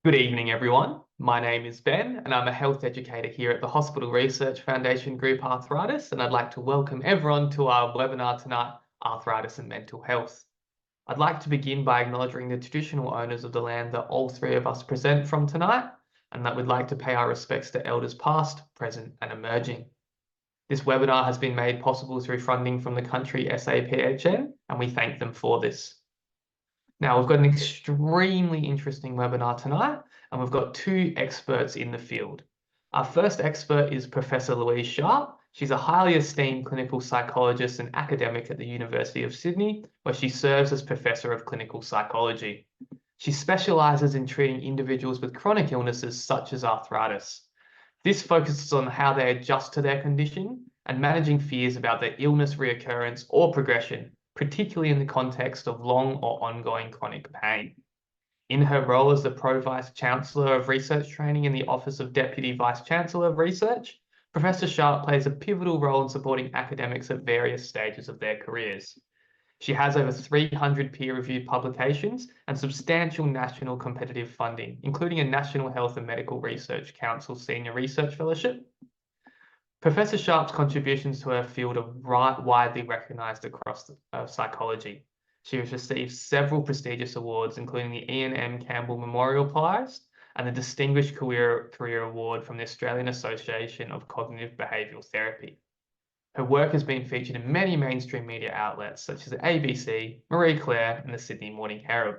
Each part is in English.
Good evening, everyone. My name is Ben, and I'm a health educator here at the Hospital Research Foundation Group Arthritis, and I'd like to welcome everyone to our webinar tonight, Arthritis and Mental Health. I'd like to begin by acknowledging the traditional owners of the land that all three of us present from tonight, and that we'd like to pay our respects to elders past, present, and emerging. This webinar has been made possible through funding from the Country SA PHN, and we thank them for this. Now, we've got an extremely interesting webinar tonight, and we've got two experts in the field. Our first expert is Professor Louise Sharpe. She's a highly esteemed clinical psychologist and academic at the University of Sydney, where she serves as Professor of Clinical Psychology. She specialises in treating individuals with chronic illnesses such as arthritis. This focuses on how they adjust to their condition and managing fears about their illness reoccurrence or progression, particularly in the context of long or ongoing chronic pain. In her role as the Pro-Vice Chancellor of Research Training in the Office of Deputy Vice Chancellor of Research, Professor Sharpe plays a pivotal role in supporting academics at various stages of their careers. She has over 300 peer-reviewed publications and substantial national competitive funding, including a National Health and Medical Research Council Senior Research Fellowship. Professor Sharpe's contributions to her field are widely recognised across psychology. She has received several prestigious awards, including the Ian M. Campbell Memorial Prize and the Distinguished Career Award from the Australian Association of Cognitive Behavioural Therapy. Her work has been featured in many mainstream media outlets, such as ABC, Marie Claire, and the Sydney Morning Herald.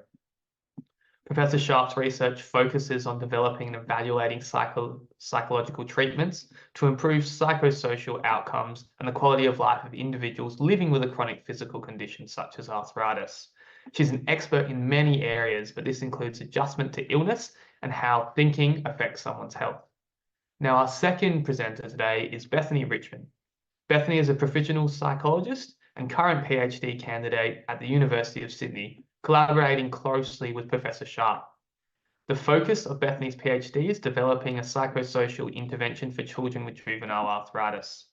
Professor Sharpe's research focuses on developing and evaluating psychological treatments to improve psychosocial outcomes and the quality of life of individuals living with a chronic physical condition such as arthritis. She's an expert in many areas, but this includes adjustment to illness and how thinking affects someone's health. Now, our second presenter today is Bethany Richmond. Bethany is a professional psychologist and current PhD candidate at the University of Sydney, collaborating closely with Professor Sharpe. The focus of Bethany's PhD is developing a psychosocial intervention for children with juvenile arthritis.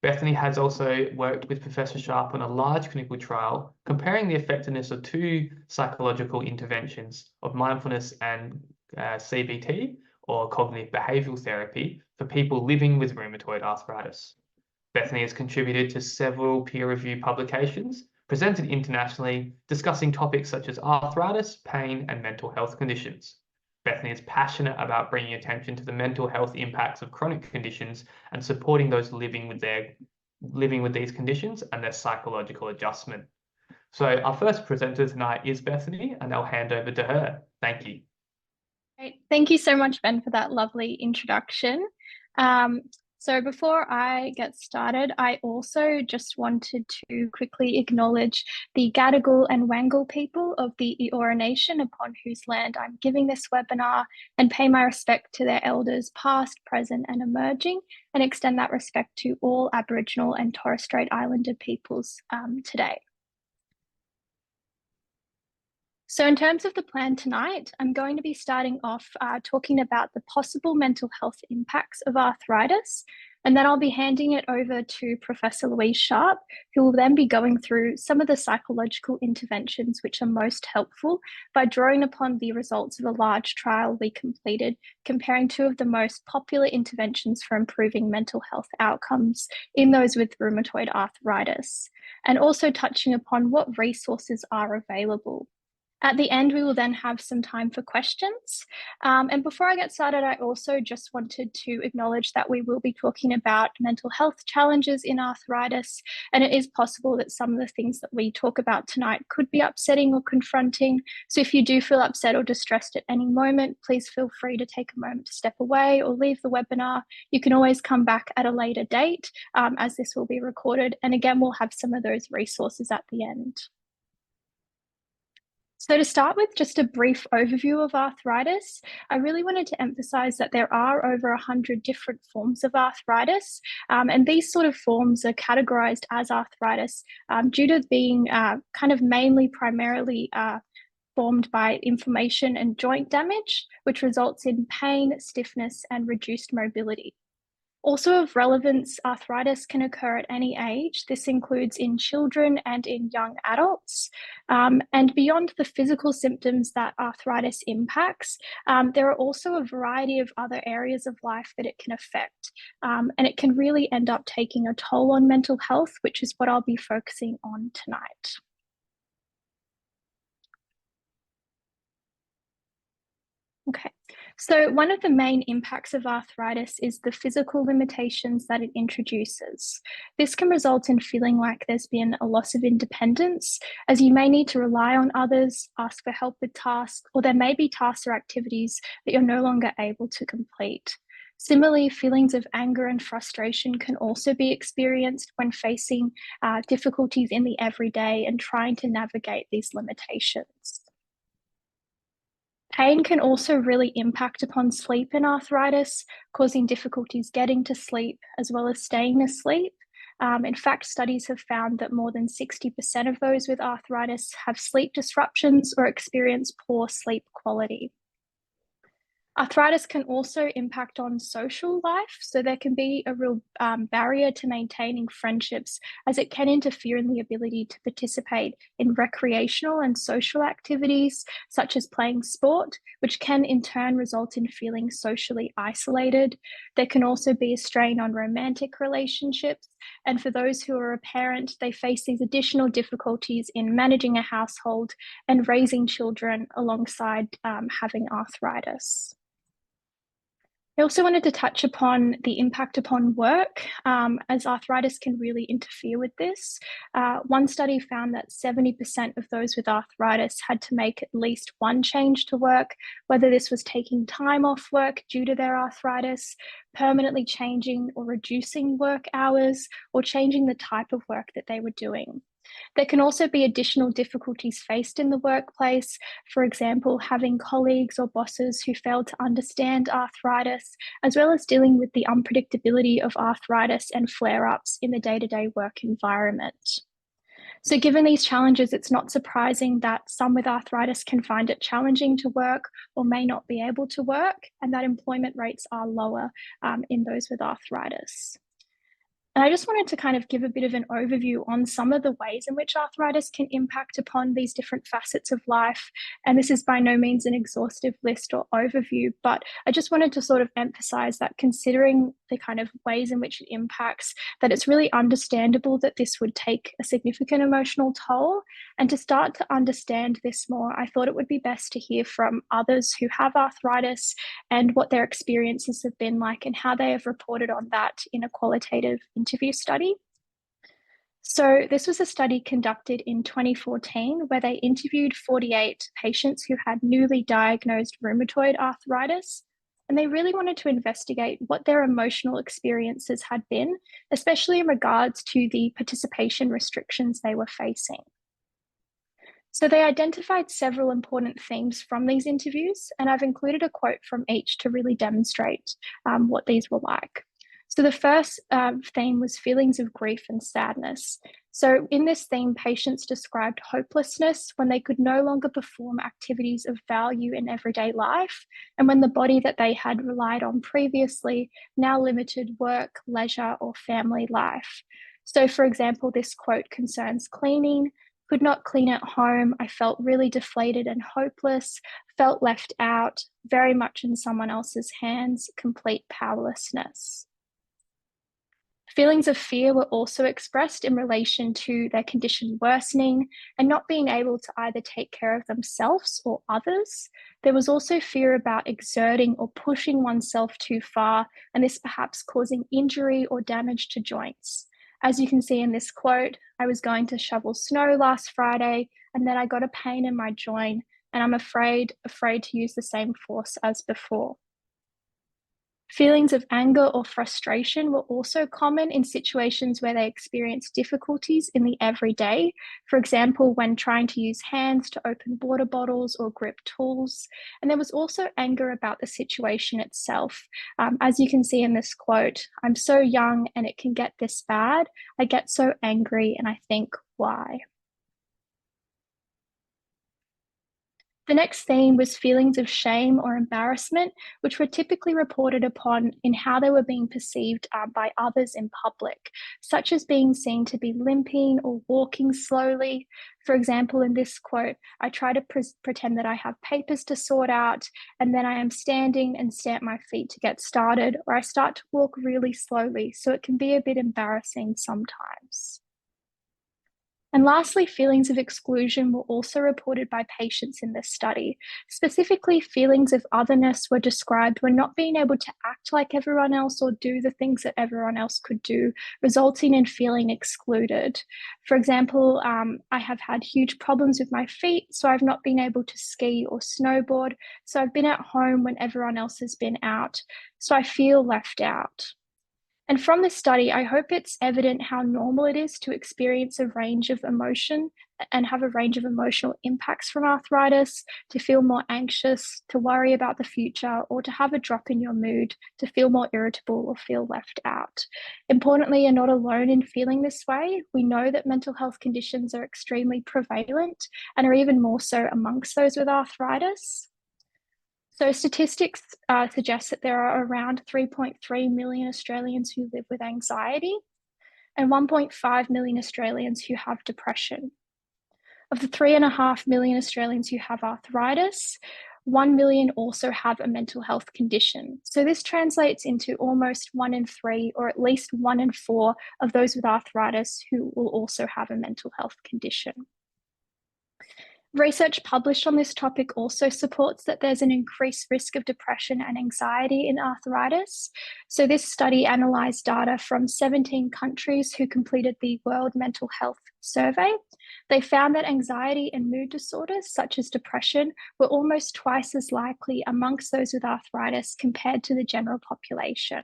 Bethany has also worked with Professor Sharpe on a large clinical trial comparing the effectiveness of two psychological interventions of mindfulness and CBT, or cognitive behavioural therapy, for people living with rheumatoid arthritis. Bethany has contributed to several peer-reviewed publications, presented internationally, discussing topics such as arthritis, pain, and mental health conditions. Bethany is passionate about bringing attention to the mental health impacts of chronic conditions and supporting those living with these conditions and their psychological adjustment. So our first presenter tonight is Bethany, and I'll hand over to her. Thank you. Great. Thank you so much, Ben, for that lovely introduction. So before I get started, I also just wanted to quickly acknowledge the Gadigal and Wangal people of the Eora Nation, upon whose land I'm giving this webinar, and pay my respect to their elders past, present and emerging, and extend that respect to all Aboriginal and Torres Strait Islander peoples today. So in terms of the plan tonight, I'm going to be starting off talking about the possible mental health impacts of arthritis, and then I'll be handing it over to Professor Louise Sharpe, who will then be going through some of the psychological interventions which are most helpful by drawing upon the results of a large trial we completed, comparing two of the most popular interventions for improving mental health outcomes in those with rheumatoid arthritis, and also touching upon what resources are available. At the end, we will then have some time for questions. And before I get started, I also just wanted to acknowledge that we will be talking about mental health challenges in arthritis, and it is possible that some of the things that we talk about tonight could be upsetting or confronting. So if you do feel upset or distressed at any moment, please feel free to take a moment to step away or leave the webinar. You can always come back at a later date, as this will be recorded. And again, we'll have some of those resources at the end. So to start with, just a brief overview of arthritis, I really wanted to emphasize that there are over 100 different forms of arthritis, and these sort of forms are categorized as arthritis due to being kind of primarily formed by inflammation and joint damage, which results in pain, stiffness, and reduced mobility. Also of relevance, arthritis can occur at any age. This includes in children and in young adults. And beyond the physical symptoms that arthritis impacts, there are also a variety of other areas of life that it can affect. And it can really end up taking a toll on mental health, which is what I'll be focusing on tonight. Okay, so one of the main impacts of arthritis is the physical limitations that it introduces. This can result in feeling like there's been a loss of independence, as you may need to rely on others, ask for help with tasks, or there may be tasks or activities that you're no longer able to complete. Similarly, feelings of anger and frustration can also be experienced when facing difficulties in the everyday and trying to navigate these limitations. Pain can also really impact upon sleep in arthritis, causing difficulties getting to sleep as well as staying asleep. In fact, studies have found that more than 60% of those with arthritis have sleep disruptions or experience poor sleep quality. Arthritis can also impact on social life, so there can be a real barrier to maintaining friendships, as it can interfere in the ability to participate in recreational and social activities, such as playing sport, which can in turn result in feeling socially isolated. There can also be a strain on romantic relationships, and for those who are a parent, they face these additional difficulties in managing a household and raising children alongside having arthritis. I also wanted to touch upon the impact upon work, as arthritis can really interfere with this. One study found that 70% of those with arthritis had to make at least one change to work, whether this was taking time off work due to their arthritis, permanently changing or reducing work hours, or changing the type of work that they were doing. There can also be additional difficulties faced in the workplace, for example, having colleagues or bosses who fail to understand arthritis, as well as dealing with the unpredictability of arthritis and flare-ups in the day-to-day work environment. So given these challenges, it's not surprising that some with arthritis can find it challenging to work or may not be able to work, and that employment rates are lower in those with arthritis. And I just wanted to kind of give a bit of an overview on some of the ways in which arthritis can impact upon these different facets of life. And this is by no means an exhaustive list or overview, but I just wanted to sort of emphasize that considering the kind of ways in which it impacts, that it's really understandable that this would take a significant emotional toll. And to start to understand this more, I thought it would be best to hear from others who have arthritis and what their experiences have been like and how they have reported on that in a qualitative interview study. So this was a study conducted in 2014 where they interviewed 48 patients who had newly diagnosed rheumatoid arthritis, and they really wanted to investigate what their emotional experiences had been, especially in regards to the participation restrictions they were facing. So they identified several important themes from these interviews, and I've included a quote from each to really demonstrate what these were like. So the first theme was feelings of grief and sadness. So in this theme, patients described hopelessness when they could no longer perform activities of value in everyday life, and when the body that they had relied on previously now limited work, leisure, or family life. So for example, this quote concerns cleaning. Could not clean at home. I felt really deflated and hopeless, felt left out, very much in someone else's hands, complete powerlessness. Feelings of fear were also expressed in relation to their condition worsening and not being able to either take care of themselves or others. There was also fear about exerting or pushing oneself too far, and this perhaps causing injury or damage to joints. As you can see in this quote, I was going to shovel snow last Friday, and then I got a pain in my joint, and I'm afraid to use the same force as before. Feelings of anger or frustration were also common in situations where they experienced difficulties in the everyday. For example, when trying to use hands to open water bottles or grip tools. And there was also anger about the situation itself. As you can see in this quote, I'm so young and it can get this bad. I get so angry and I think, why? The next theme was feelings of shame or embarrassment, which were typically reported upon in how they were being perceived by others in public, such as being seen to be limping or walking slowly. For example, in this quote, I try to pretend that I have papers to sort out, and then I am standing and stamp my feet to get started, or I start to walk really slowly, so it can be a bit embarrassing sometimes. And lastly, feelings of exclusion were also reported by patients in this study. Specifically, feelings of otherness were described when not being able to act like everyone else or do the things that everyone else could do, resulting in feeling excluded. For example, I have had huge problems with my feet, so I've not been able to ski or snowboard. So I've been at home when everyone else has been out. So I feel left out. And from this study, I hope it's evident how normal it is to experience a range of emotion and have a range of emotional impacts from arthritis, to feel more anxious, to worry about the future, or to have a drop in your mood, to feel more irritable or feel left out. Importantly, you're not alone in feeling this way. We know that mental health conditions are extremely prevalent and are even more so amongst those with arthritis. So statistics suggest that there are around 3.3 million Australians who live with anxiety and 1.5 million Australians who have depression. Of the 3.5 million Australians who have arthritis, 1 million also have a mental health condition. So this translates into almost 1 in 3, or at least 1 in 4 of those with arthritis who will also have a mental health condition. Research published on this topic also supports that there's an increased risk of depression and anxiety in arthritis. So this study analysed data from 17 countries who completed the World Mental Health Survey. They found that anxiety and mood disorders, such as depression, were almost twice as likely amongst those with arthritis compared to the general population.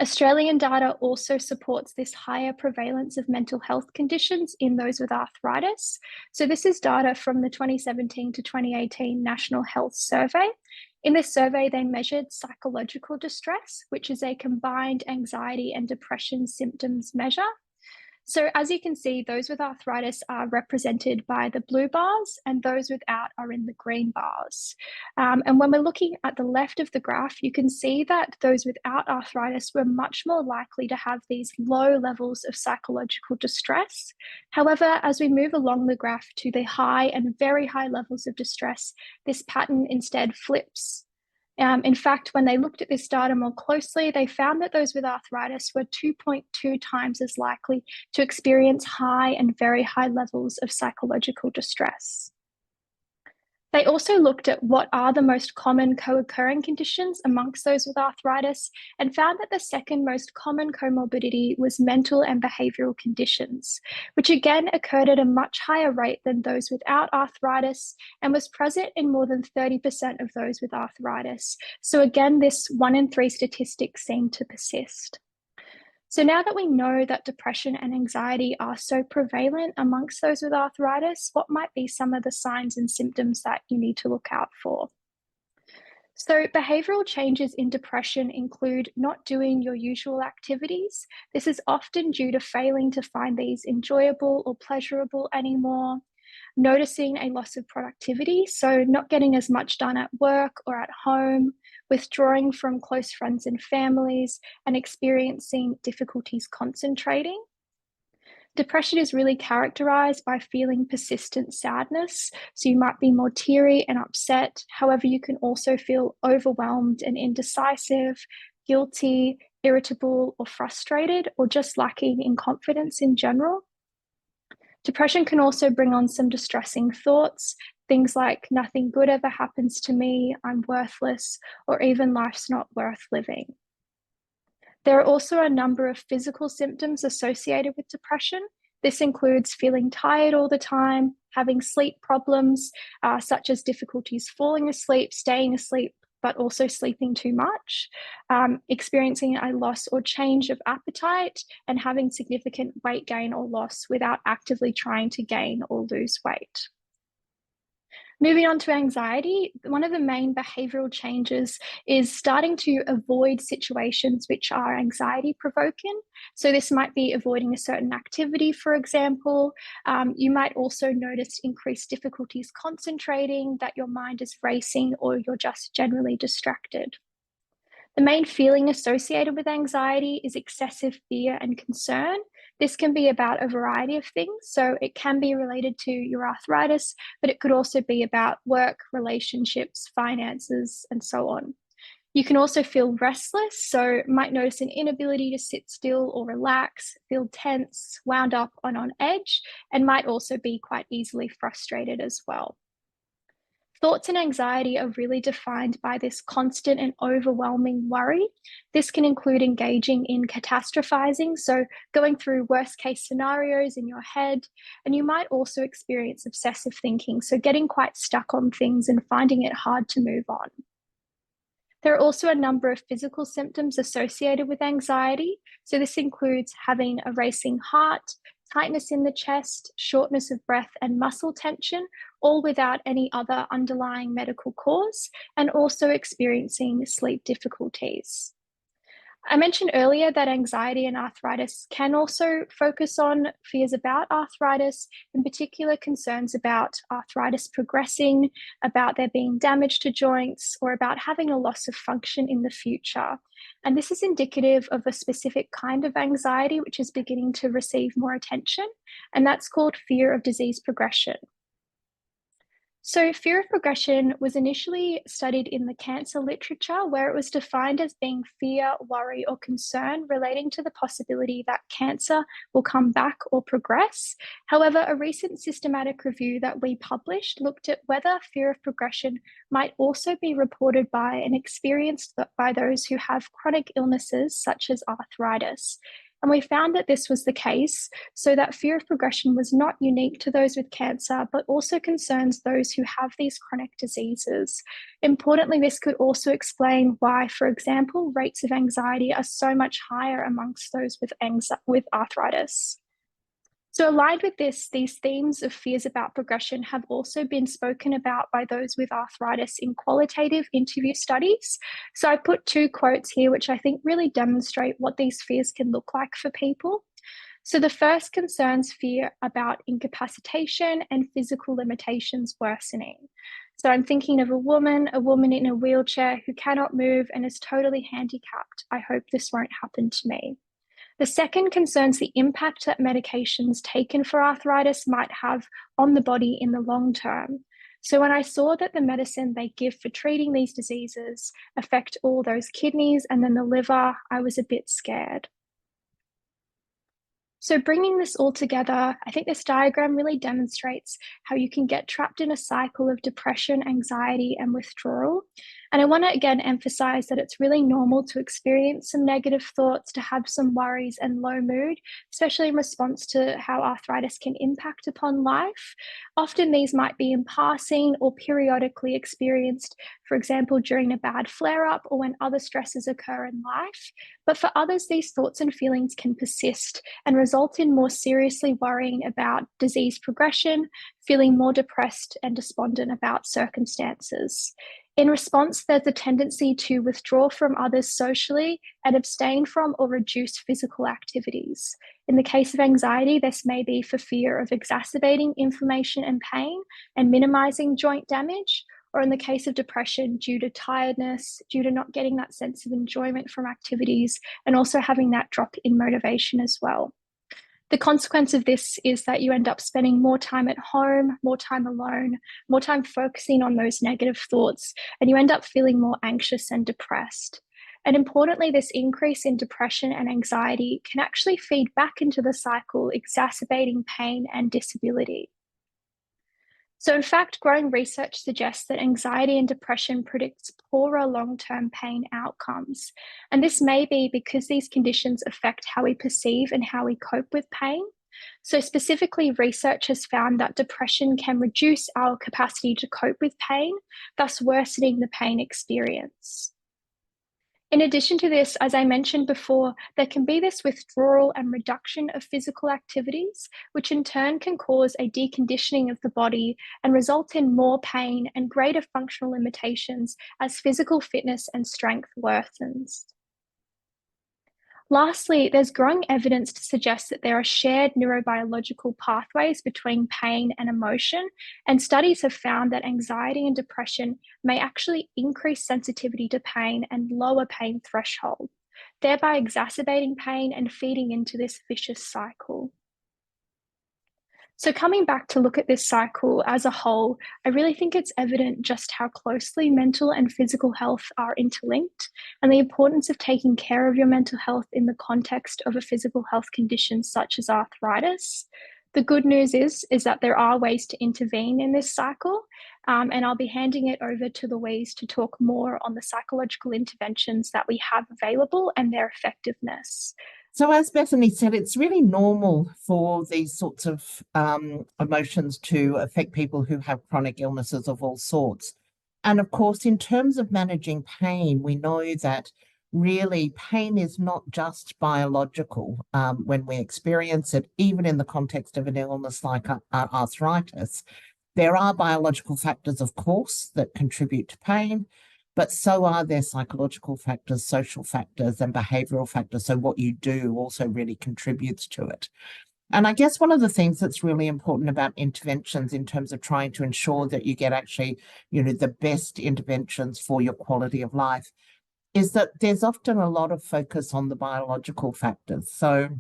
Australian data also supports this higher prevalence of mental health conditions in those with arthritis. So this is data from the 2017 to 2018 National Health Survey. In this survey, they measured psychological distress, which is a combined anxiety and depression symptoms measure. So as you can see, those with arthritis are represented by the blue bars and those without are in the green bars. And when we're looking at the left of the graph, you can see that those without arthritis were much more likely to have these low levels of psychological distress. However, as we move along the graph to the high and very high levels of distress, this pattern instead flips. In fact, when they looked at this data more closely, they found that those with arthritis were 2.2 times as likely to experience high and very high levels of psychological distress. They also looked at what are the most common co-occurring conditions amongst those with arthritis and found that the second most common comorbidity was mental and behavioural conditions, which again occurred at a much higher rate than those without arthritis and was present in more than 30% of those with arthritis. So again, this 1 in 3 statistic seemed to persist. So now that we know that depression and anxiety are so prevalent amongst those with arthritis, what might be some of the signs and symptoms that you need to look out for? So behavioural changes in depression include not doing your usual activities. This is often due to failing to find these enjoyable or pleasurable anymore. Noticing a loss of productivity, so not getting as much done at work or at home, withdrawing from close friends and families, and experiencing difficulties concentrating. Depression is really characterized by feeling persistent sadness, so you might be more teary and upset. However, you can also feel overwhelmed and indecisive, guilty, irritable, or frustrated, or just lacking in confidence in general. Depression can also bring on some distressing thoughts, things like nothing good ever happens to me, I'm worthless, or even life's not worth living. There are also a number of physical symptoms associated with depression. This includes feeling tired all the time, having sleep problems, such as difficulties falling asleep, staying asleep, but also sleeping too much, experiencing a loss or change of appetite, and having significant weight gain or loss without actively trying to gain or lose weight. Moving on to anxiety, one of the main behavioral changes is starting to avoid situations which are anxiety provoking. So, this might be avoiding a certain activity, for example. You might also notice increased difficulties concentrating, that your mind is racing, or you're just generally distracted. The main feeling associated with anxiety is excessive fear and concern. This can be about a variety of things. So it can be related to your arthritis, but it could also be about work, relationships, finances, and so on. You can also feel restless, so might notice an inability to sit still or relax, feel tense, wound up and on edge, and might also be quite easily frustrated as well. Thoughts and anxiety are really defined by this constant and overwhelming worry. This can include engaging in catastrophizing, so going through worst case scenarios in your head, and you might also experience obsessive thinking, so getting quite stuck on things and finding it hard to move on. There are also a number of physical symptoms associated with anxiety. So this includes having a racing heart, tightness in the chest, shortness of breath, and muscle tension, all without any other underlying medical cause, and also experiencing sleep difficulties. I mentioned earlier that anxiety and arthritis can also focus on fears about arthritis, in particular concerns about arthritis progressing, about there being damage to joints, or about having a loss of function in the future. And this is indicative of a specific kind of anxiety which is beginning to receive more attention, and that's called fear of disease progression. So, fear of progression was initially studied in the cancer literature, where it was defined as being fear, worry, or concern relating to the possibility that cancer will come back or progress. However, a recent systematic review that we published looked at whether fear of progression might also be reported by and experienced by those who have chronic illnesses such as arthritis. And we found that this was the case, so that fear of progression was not unique to those with cancer, but also concerns those who have these chronic diseases. Importantly, this could also explain why, for example, rates of anxiety are so much higher amongst those with arthritis. So, aligned with this, these themes of fears about progression have also been spoken about by those with arthritis in qualitative interview studies. So, I put two quotes here, which I think really demonstrate what these fears can look like for people. So, the first concerns fear about incapacitation and physical limitations worsening. So, I'm thinking of a woman in a wheelchair who cannot move and is totally handicapped. I hope this won't happen to me. The second concerns the impact that medications taken for arthritis might have on the body in the long term. So when I saw that the medicine they give for treating these diseases affect all those kidneys and then the liver, I was a bit scared. So bringing this all together, I think this diagram really demonstrates how you can get trapped in a cycle of depression, anxiety, and withdrawal. And I want to again emphasize that it's really normal to experience some negative thoughts, to have some worries and low mood, especially in response to how arthritis can impact upon life. Often these might be in passing or periodically experienced, for example, during a bad flare-up or when other stresses occur in life. But for others, these thoughts and feelings can persist and result in more seriously worrying about disease progression, feeling more depressed and despondent about circumstances. In response, there's a tendency to withdraw from others socially and abstain from or reduce physical activities. In the case of anxiety, this may be for fear of exacerbating inflammation and pain and minimizing joint damage, or in the case of depression, due to tiredness, due to not getting that sense of enjoyment from activities, and also having that drop in motivation as well. The consequence of this is that you end up spending more time at home, more time alone, more time focusing on those negative thoughts, and you end up feeling more anxious and depressed. And importantly, this increase in depression and anxiety can actually feed back into the cycle, exacerbating pain and disability. So in fact, growing research suggests that anxiety and depression predicts poorer long-term pain outcomes. And this may be because these conditions affect how we perceive and how we cope with pain. So specifically, research has found that depression can reduce our capacity to cope with pain, thus worsening the pain experience. In addition to this, as I mentioned before, there can be this withdrawal and reduction of physical activities, which in turn can cause a deconditioning of the body and result in more pain and greater functional limitations as physical fitness and strength worsens. Lastly, there's growing evidence to suggest that there are shared neurobiological pathways between pain and emotion, and studies have found that anxiety and depression may actually increase sensitivity to pain and lower pain thresholds, thereby exacerbating pain and feeding into this vicious cycle. So, coming back to look at this cycle as a whole, I really think it's evident just how closely mental and physical health are interlinked, and the importance of taking care of your mental health in the context of a physical health condition such as arthritis. The good news is that there are ways to intervene in this cycle, and I'll be handing it over to Louise to talk more on the psychological interventions that we have available and their effectiveness. So as Bethany said, it's really normal for these sorts of emotions to affect people who have chronic illnesses of all sorts. And of course, in terms of managing pain, we know that really pain is not just biological when we experience it, even in the context of an illness like arthritis. There are biological factors, of course, that contribute to pain, but so are there psychological factors, social factors, and behavioral factors. So what you do also really contributes to it. And I guess one of the things that's really important about interventions in terms of trying to ensure that you get actually, the best interventions for your quality of life is that there's often a lot of focus on the biological factors. So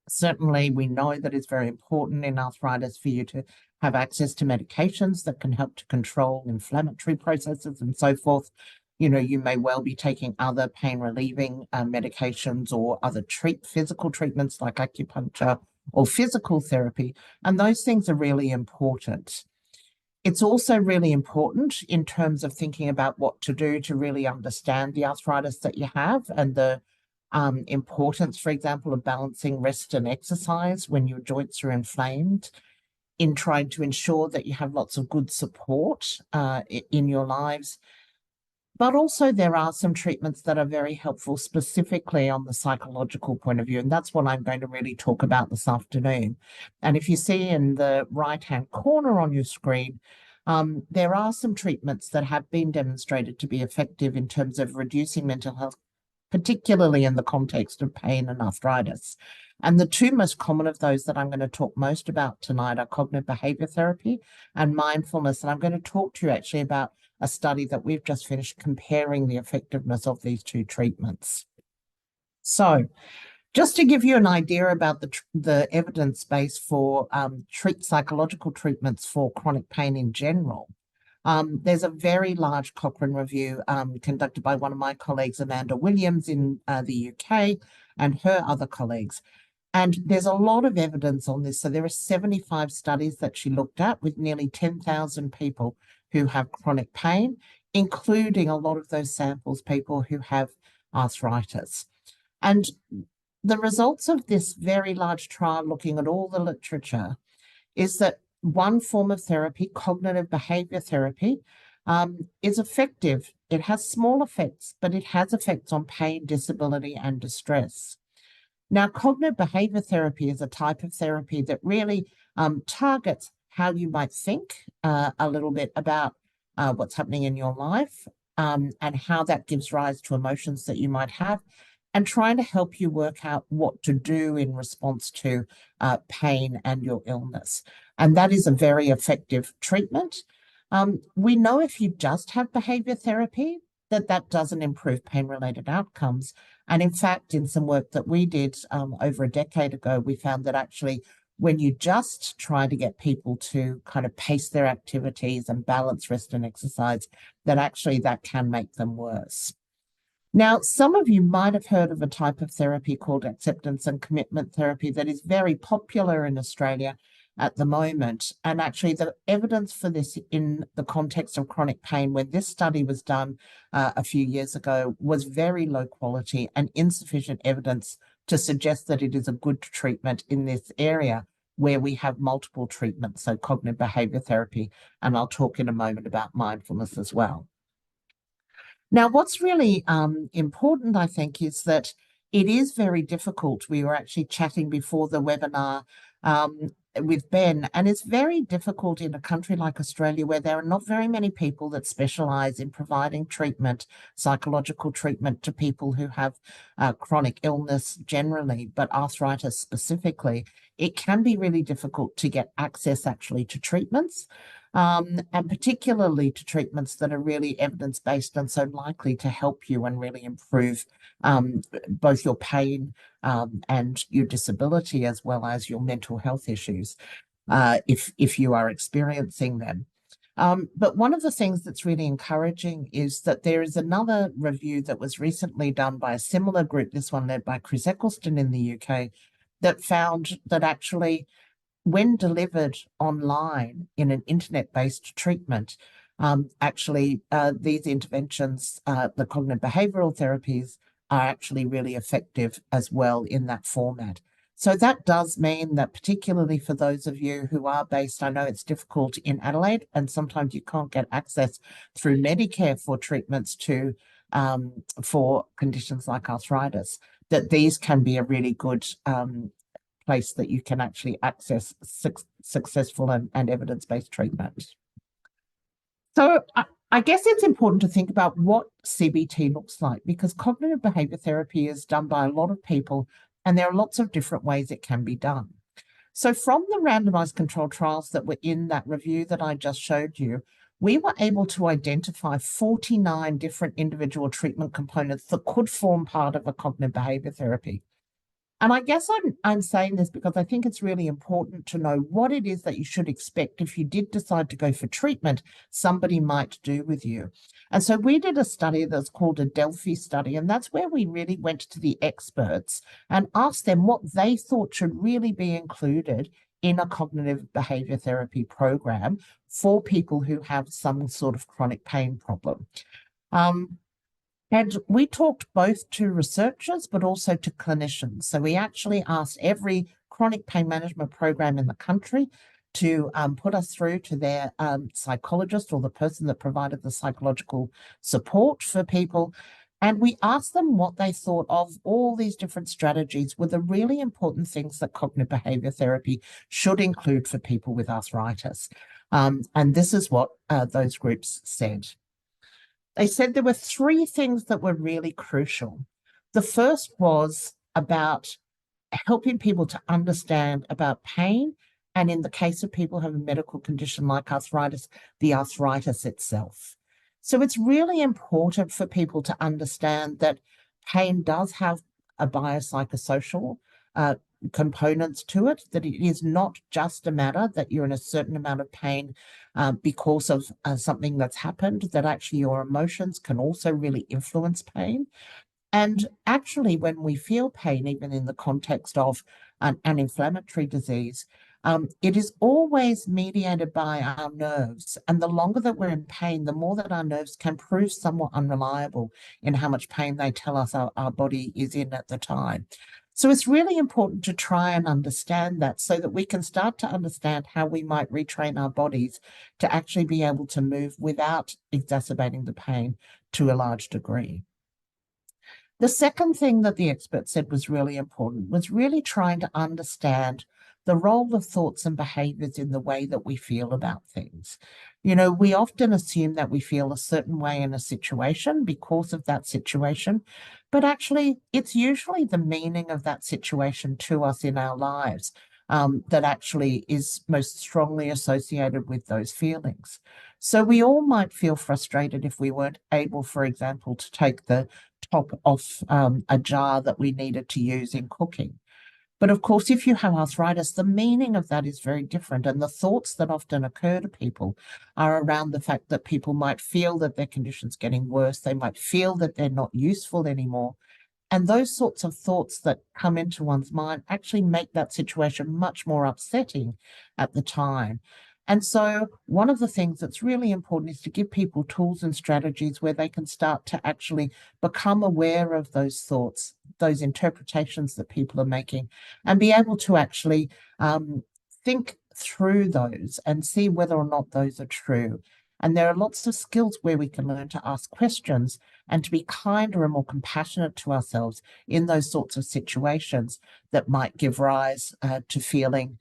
certainly we know that it's very important in arthritis for you to have access to medications that can help to control inflammatory processes and so forth. You may well be taking other pain relieving medications or other physical treatments like acupuncture or physical therapy, and those things are really important. It's also really important in terms of thinking about what to do to really understand the arthritis that you have and the importance, for example, of balancing rest and exercise when your joints are inflamed, in trying to ensure that you have lots of good support in your lives. But also there are some treatments that are very helpful specifically on the psychological point of view, and that's what I'm going to really talk about this afternoon. And if you see in the right-hand corner on your screen, there are some treatments that have been demonstrated to be effective in terms of reducing mental health, particularly in the context of pain and arthritis. And the two most common of those that I'm going to talk most about tonight are cognitive behavior therapy and mindfulness. And I'm going to talk to you actually about a study that we've just finished comparing the effectiveness of these two treatments. So just to give you an idea about the evidence base for psychological treatments for chronic pain in general, there's a very large Cochrane review conducted by one of my colleagues, Amanda Williams, in the UK, and her other colleagues. And there's a lot of evidence on this. So there are 75 studies that she looked at with nearly 10,000 people who have chronic pain, including a lot of those samples, people who have arthritis. And the results of this very large trial, looking at all the literature, is that one form of therapy, cognitive behavior therapy, is effective. It has small effects, but it has effects on pain, disability, and distress. Now, cognitive behavior therapy is a type of therapy that really targets how you might think a little bit about what's happening in your life and how that gives rise to emotions that you might have, and trying to help you work out what to do in response to pain and your illness. And that is a very effective treatment. We know if you just have behavior therapy, that doesn't improve pain-related outcomes. And in fact, in some work that we did over a decade ago, we found that actually when you just try to get people to kind of pace their activities and balance rest and exercise, that can make them worse. Now, some of you might have heard of a type of therapy called acceptance and commitment therapy that is very popular in Australia at the moment. And actually the evidence for this in the context of chronic pain, when this study was done a few years ago, was very low quality and insufficient evidence to suggest that it is a good treatment in this area where we have multiple treatments, so cognitive behavior therapy, and I'll talk in a moment about mindfulness as well. Now, what's really important, I think, is that it is very difficult. We were actually chatting before the webinar with Ben, and it's very difficult in a country like Australia where there are not very many people that specialise in providing treatment, psychological treatment to people who have chronic illness generally, but arthritis specifically. It can be really difficult to get access actually to treatments. And particularly to treatments that are really evidence-based and so likely to help you and really improve both your pain and your disability, as well as your mental health issues, if you are experiencing them. But one of the things that's really encouraging is that there is another review that was recently done by a similar group, this one led by Chris Eccleston in the UK, that found that actually when delivered online in an internet-based treatment, these interventions, the cognitive behavioral therapies, are actually really effective as well in that format. So that does mean that particularly for those of you who are based, I know it's difficult in Adelaide, and sometimes you can't get access through Medicare for treatments for conditions like arthritis, that these can be a really good place that you can actually access successful and evidence-based treatment. So I guess it's important to think about what CBT looks like, because cognitive behavior therapy is done by a lot of people, and there are lots of different ways it can be done. So from the randomized controlled trials that were in that review that I just showed you, we were able to identify 49 different individual treatment components that could form part of a cognitive behavior therapy. And I guess I'm saying this because I think it's really important to know what it is that you should expect if you did decide to go for treatment, somebody might do with you. And so we did a study that's called a Delphi study, and that's where we really went to the experts and asked them what they thought should really be included in a cognitive behavior therapy program for people who have some sort of chronic pain problem. And we talked both to researchers, but also to clinicians. So we actually asked every chronic pain management program in the country to put us through to their psychologist or the person that provided the psychological support for people. And we asked them what they thought of all these different strategies were the really important things that cognitive behavior therapy should include for people with arthritis. And this is what those groups said. They said there were three things that were really crucial. The first was about helping people to understand about pain, and in the case of people who have a medical condition like arthritis, the arthritis itself. So it's really important for people to understand that pain does have a biopsychosocial components to it, that it is not just a matter that you're in a certain amount of pain because of something that's happened, that actually your emotions can also really influence pain. And actually, when we feel pain, even in the context of an inflammatory disease, it is always mediated by our nerves. And the longer that we're in pain, the more that our nerves can prove somewhat unreliable in how much pain they tell us our body is in at the time. So it's really important to try and understand that so that we can start to understand how we might retrain our bodies to actually be able to move without exacerbating the pain to a large degree. The second thing that the expert said was really important was really trying to understand the role of thoughts and behaviors in the way that we feel about things. You know, we often assume that we feel a certain way in a situation because of that situation, but actually it's usually the meaning of that situation to us in our lives that actually is most strongly associated with those feelings. So we all might feel frustrated if we weren't able, for example, to take the top off a jar that we needed to use in cooking. But of course, if you have arthritis, the meaning of that is very different. And the thoughts that often occur to people are around the fact that people might feel that their condition's getting worse. They might feel that they're not useful anymore. And those sorts of thoughts that come into one's mind actually make that situation much more upsetting at the time. And so one of the things that's really important is to give people tools and strategies where they can start to actually become aware of those thoughts, those interpretations that people are making, and be able to actually think through those and see whether or not those are true. And there are lots of skills where we can learn to ask questions and to be kinder and more compassionate to ourselves in those sorts of situations that might give rise to feeling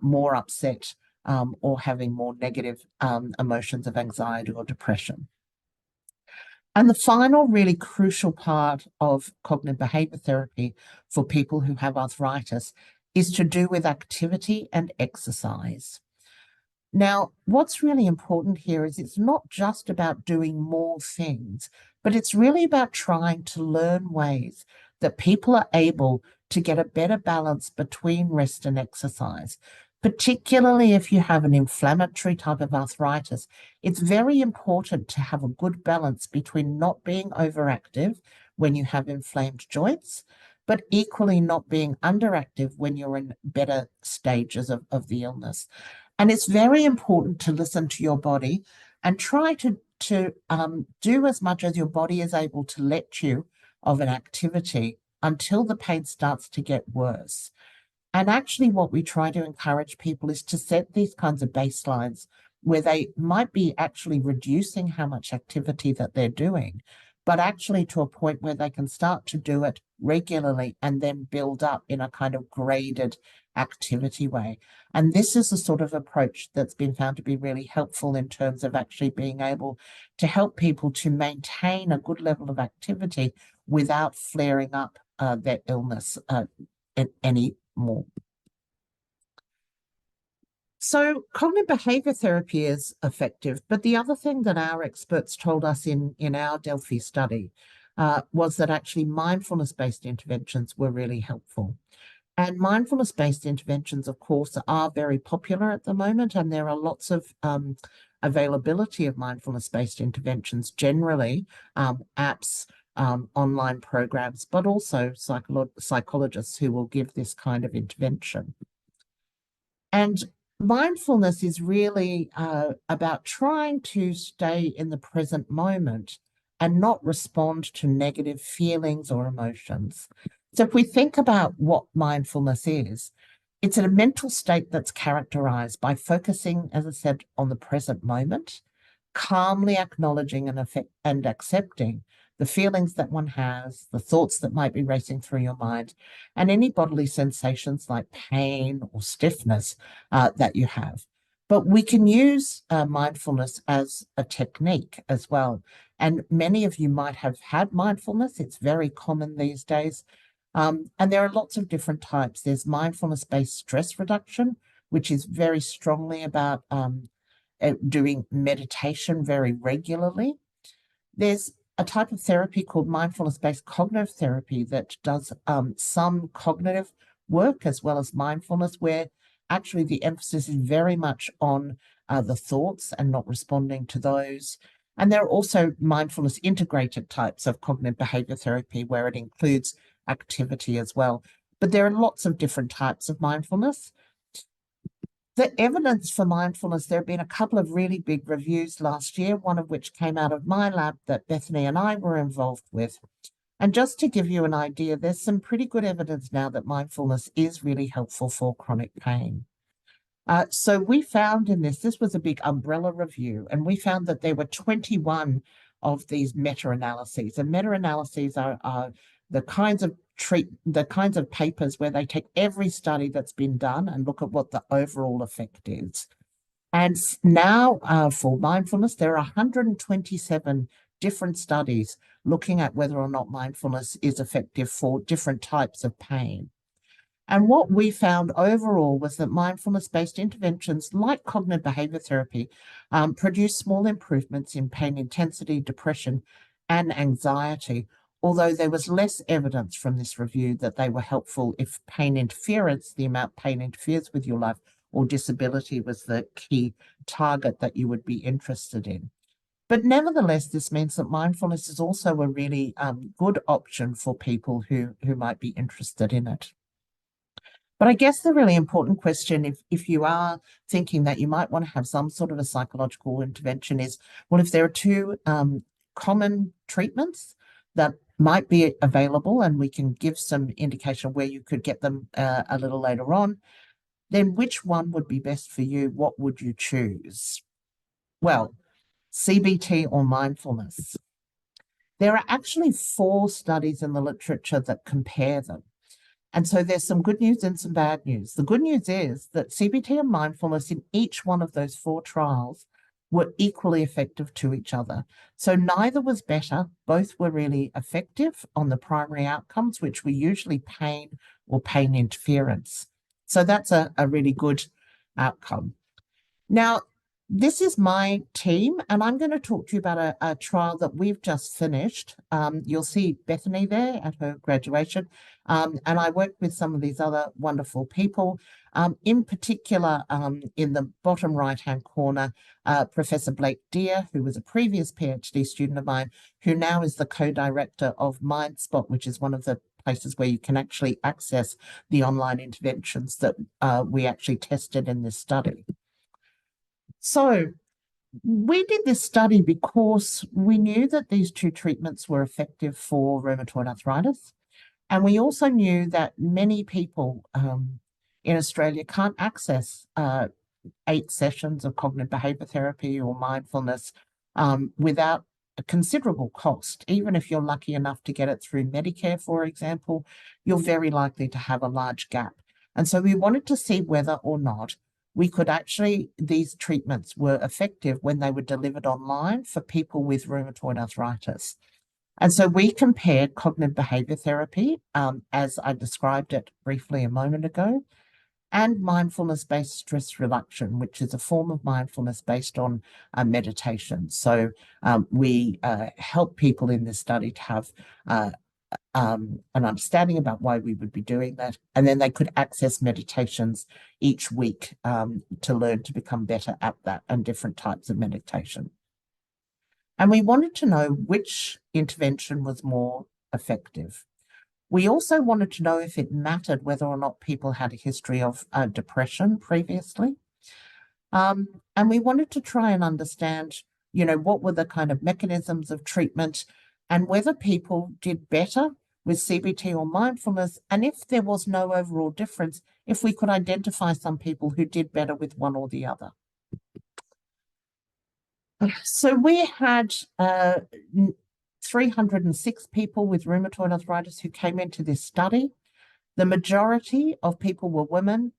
more upset or having more negative emotions of anxiety or depression. And the final really crucial part of cognitive behavior therapy for people who have arthritis is to do with activity and exercise. Now, what's really important here is it's not just about doing more things, but it's really about trying to learn ways that people are able to get a better balance between rest and exercise. Particularly if you have an inflammatory type of arthritis, it's very important to have a good balance between not being overactive when you have inflamed joints, but equally not being underactive when you're in better stages of the illness. And it's very important to listen to your body and try to do as much as your body is able to let you of an activity until the pain starts to get worse. And actually what we try to encourage people is to set these kinds of baselines where they might be actually reducing how much activity that they're doing, but actually to a point where they can start to do it regularly and then build up in a kind of graded activity way. And this is the sort of approach that's been found to be really helpful in terms of actually being able to help people to maintain a good level of activity without flaring up their illness any more. So cognitive behavior therapy is effective, but the other thing that our experts told us in our Delphi study was that actually mindfulness-based interventions were really helpful. And mindfulness-based interventions, of course, are very popular at the moment, and there are lots of availability of mindfulness-based interventions generally, apps, online programs, but also psychologists who will give this kind of intervention. And mindfulness is really about trying to stay in the present moment and not respond to negative feelings or emotions. So if we think about what mindfulness is, it's a mental state that's characterized by focusing, as I said, on the present moment, calmly acknowledging and accepting the feelings that one has, the thoughts that might be racing through your mind, and any bodily sensations like pain or stiffness that you have. But we can use mindfulness as a technique as well. And many of you might have had mindfulness. It's very common these days. And there are lots of different types. There's mindfulness-based stress reduction, which is very strongly about doing meditation very regularly. There's a type of therapy called mindfulness-based cognitive therapy that does some cognitive work as well as mindfulness, where actually the emphasis is very much on the thoughts and not responding to those. And there are also mindfulness integrated types of cognitive behavior therapy where it includes activity as well. But there are lots of different types of mindfulness. The evidence for mindfulness, there have been a couple of really big reviews last year, one of which came out of my lab that Bethany and I were involved with. And just to give you an idea, there's some pretty good evidence now that mindfulness is really helpful for chronic pain. So we found in this was a big umbrella review, and we found that there were 21 of these meta-analyses. And meta-analyses are the kinds of papers where they take every study that's been done and look at what the overall effect is. And now for mindfulness, there are 127 different studies looking at whether or not mindfulness is effective for different types of pain. And what we found overall was that mindfulness-based interventions like cognitive behavior therapy produce small improvements in pain intensity, depression, and anxiety, although there was less evidence from this review that they were helpful if pain interference, the amount pain interferes with your life, or disability was the key target that you would be interested in. But nevertheless, this means that mindfulness is also a really good option for people who might be interested in it. But I guess the really important question, if you are thinking that you might want to have some sort of a psychological intervention is, well, if there are two common treatments that might be available and we can give some indication where you could get them a little later on, then which one would be best for you? What would you choose? Well, CBT or mindfulness? There are actually 4 studies in the literature that compare them. And so there's some good news and some bad news. The good news is that CBT and mindfulness in each one of those 4 trials were equally effective to each other. So neither was better. Both were really effective on the primary outcomes, which were usually pain or pain interference. So that's a really good outcome. Now, this is my team, and I'm going to talk to you about a trial that we've just finished. You'll see Bethany there at her graduation, and I worked with some of these other wonderful people. In particular, in the bottom right-hand corner, Professor Blake Deere, who was a previous PhD student of mine, who now is the co-director of MindSpot, which is one of the places where you can actually access the online interventions that we actually tested in this study. So we did this study because we knew that these 2 treatments were effective for rheumatoid arthritis. And we also knew that many people in Australia can't access 8 sessions of cognitive behavior therapy or mindfulness without a considerable cost. Even if you're lucky enough to get it through Medicare, for example, you're very likely to have a large gap. And so we wanted to see whether or not we could actually, these treatments were effective when they were delivered online for people with rheumatoid arthritis. And so we compared cognitive behavior therapy, as I described it briefly a moment ago, and mindfulness-based stress reduction, which is a form of mindfulness based on meditation. So we help people in this study to have an understanding about why we would be doing that. And then they could access meditations each week to learn to become better at that and different types of meditation. And we wanted to know which intervention was more effective. We also wanted to know if it mattered whether or not people had a history of depression previously. And we wanted to try and understand, what were the kind of mechanisms of treatment and whether people did better with CBT or mindfulness, and if there was no overall difference, if we could identify some people who did better with one or the other. So we had 306 people with rheumatoid arthritis who came into this study. The majority of people were women.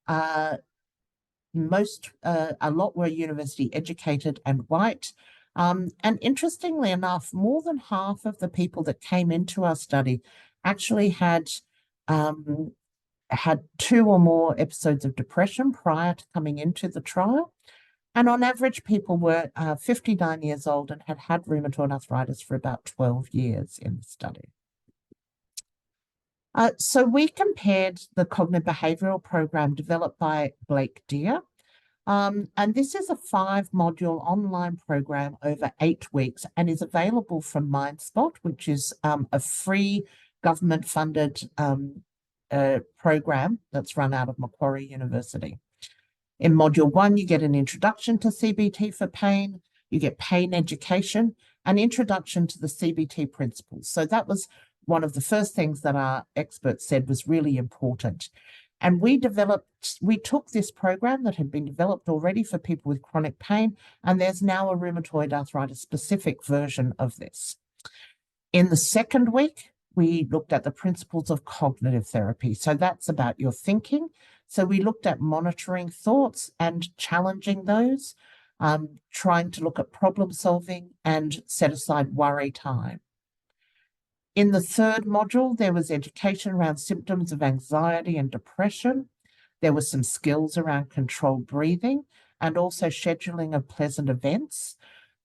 A lot were university educated and white. And interestingly enough, more than half of the people that came into our study actually had 2 or more episodes of depression prior to coming into the trial. And on average, people were 59 years old and had had rheumatoid arthritis for about 12 years in the study. So we compared the cognitive behavioral program developed by Blake Deere. And this is a 5-module online program over 8 weeks and is available from MindSpot, which is a free government-funded program that's run out of Macquarie University. In Module 1, you get an introduction to CBT for pain, you get pain education, an introduction to the CBT principles. So that was one of the first things that our experts said was really important. And we took this program that had been developed already for people with chronic pain, and there's now a rheumatoid arthritis specific version of this. In the second week, we looked at the principles of cognitive therapy. So that's about your thinking. So we looked at monitoring thoughts and challenging those, trying to look at problem solving and set aside worry time. In the third module, there was education around symptoms of anxiety and depression. There were some skills around controlled breathing and also scheduling of pleasant events.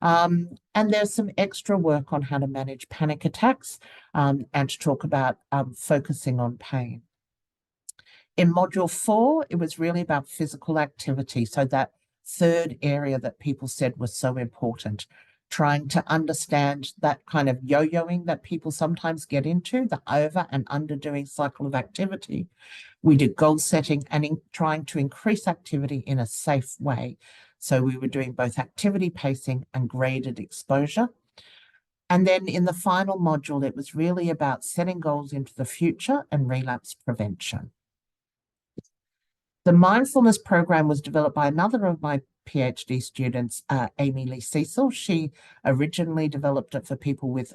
And there's some extra work on how to manage panic attacks and to talk about focusing on pain. In Module 4, it was really about physical activity. So that third area that people said was so important, trying to understand that kind of yo-yoing that people sometimes get into, the over and underdoing cycle of activity. We did goal setting and trying to increase activity in a safe way. So we were doing both activity pacing and graded exposure. And then in the final module, it was really about setting goals into the future and relapse prevention. The mindfulness program was developed by another of my PhD students, Amy Lee Cecil. She originally developed it for people with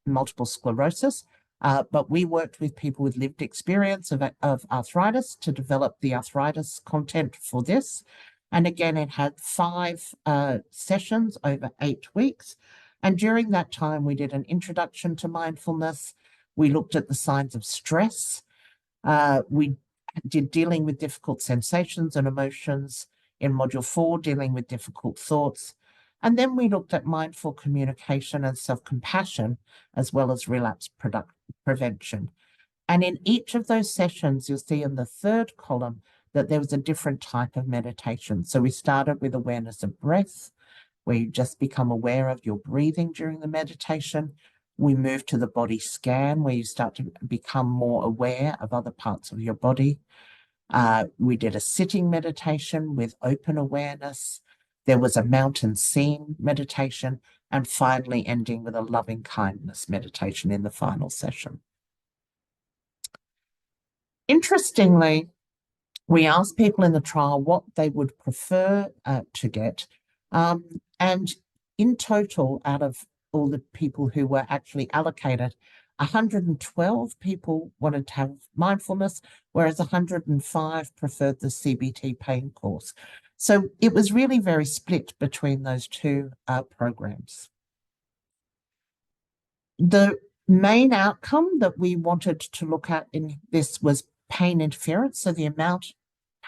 multiple sclerosis, but we worked with people with lived experience of arthritis to develop the arthritis content for this. And again, it had 5 sessions over 8 weeks. And during that time, we did an introduction to mindfulness. We looked at the signs of stress. We did dealing with difficult sensations and emotions in Module 4, dealing with difficult thoughts. And then we looked at mindful communication and self-compassion, as well as relapse prevention. And in each of those sessions, you'll see in the 3rd column that there was a different type of meditation. So we started with awareness of breath, where you just become aware of your breathing during the meditation. We move to the body scan, where you start to become more aware of other parts of your body. We did a sitting meditation with open awareness. There was a mountain scene meditation, and finally ending with a loving kindness meditation in the final session. Interestingly, we asked people in the trial what they would prefer to get. And in total, out of all the people who were actually allocated, 112 people wanted to have mindfulness, whereas 105 preferred the CBT pain course. So it was really very split between those 2 programs. The main outcome that we wanted to look at in this was pain interference. So the amount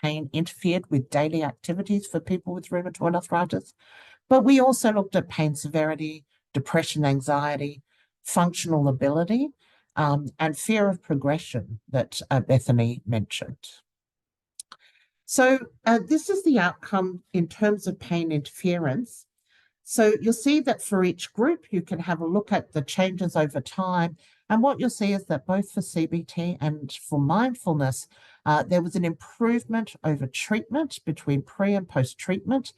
pain interfered with daily activities for people with rheumatoid arthritis. But we also looked at pain severity, depression, anxiety, functional ability, and fear of progression that Bethany mentioned. So this is the outcome in terms of pain interference. So you'll see that for each group, you can have a look at the changes over time. And what you'll see is that both for CBT and for mindfulness, there was an improvement over treatment between pre and post-treatment